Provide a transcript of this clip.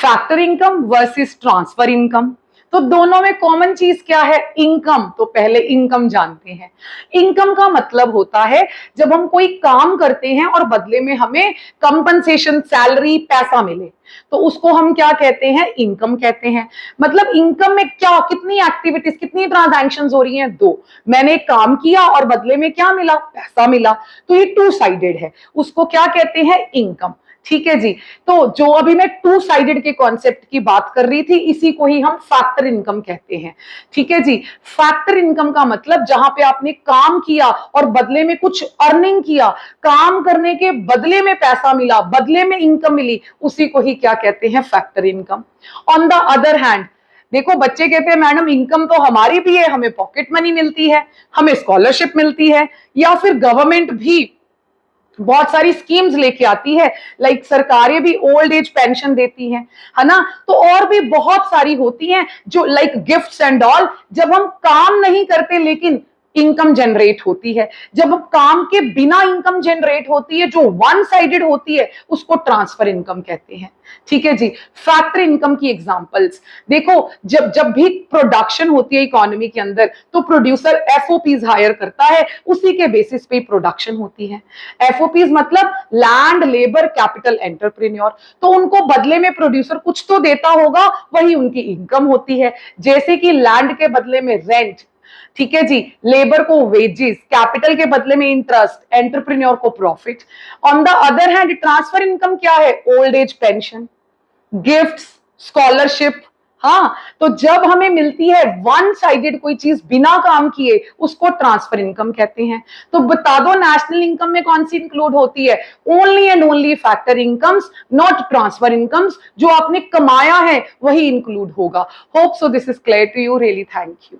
Factor income versus transfer income. तो दोनों में कॉमन चीज क्या है? इनकम। तो पहले इनकम जानते हैं। इनकम का मतलब होता है जब हम कोई काम करते हैं और बदले में हमें कंपनसेशन, सैलरी, पैसा मिले, तो उसको हम क्या कहते हैं? इनकम कहते हैं। मतलब इनकम में क्या, कितनी एक्टिविटीज, कितनी ट्रांजैक्शंस हो रही हैं? दो। मैंने एक काम किया और बदले में क्या मिला? पैसा मिला। तो ये टू साइडेड है, उसको क्या कहते हैं? इनकम। ठीक है जी। तो जो अभी मैं टू साइडेड के कॉन्सेप्ट की बात कर रही थी, इसी को ही हम फैक्टर इनकम कहते हैं। ठीक है जी। फैक्टर इनकम का मतलब जहां पे आपने काम किया और बदले में कुछ अर्निंग किया, काम करने के बदले में पैसा मिला, बदले में इनकम मिली, उसी को ही क्या कहते हैं? Factor income. On the other hand, देखो बच्चे कहते हैं मैडम इनकम तो हमारी भी है, हमें पॉकेट मनी मिलती है, हमें स्कॉलरशिप मिलती है, या फिर गवर्नमेंट भी बहुत सारी स्कीम्स लेके आती है, लाइक सरकारें भी ओल्ड एज पेंशन देती हैं, है ना। तो और भी बहुत सारी होती हैं जो लाइक गिफ्ट्स एंड ऑल, जब हम काम नहीं करते लेकिन इनकम जनरेट होती है। जब हम काम के बिना इनकम जनरेट होती है, जो वन साइडेड होती है, उसको ट्रांसफर इनकम कहते हैं। ठीक है जी। फैक्टर इनकम की एग्जांपल्स देखो, जब जब भी प्रोडक्शन होती है इकोनॉमी के अंदर, तो प्रोड्यूसर एफओपीज हायर करता है, उसी के बेसिस पे प्रोडक्शन होती है। एफओपीज मतलब लैंड, लेबर, कैपिटल, एंटरप्रेन्योर। तो उनको बदले में प्रोड्यूसर कुछ तो देता होगा, वही उनकी इनकम होती है। जैसे कि लैंड के बदले में रेंट, ठीक है जी, लेबर को वेजेस, कैपिटल के बदले में इंटरेस्ट, एंटरप्रेन्योर को profit. On the other hand transfer income क्या है? Old age pension, gifts, scholarship. हाँ, तो जब हमें मिलती है वन साइडेड कोई चीज बिना काम किए, उसको ट्रांसफर इनकम कहते हैं। तो बता दो नेशनल इनकम में कौन सी इंक्लूड होती है? Only and only factor incomes, not transfer incomes. जो आपने कमाया है वही इंक्लूड होगा। Hope so this is clear to you. Really thank you.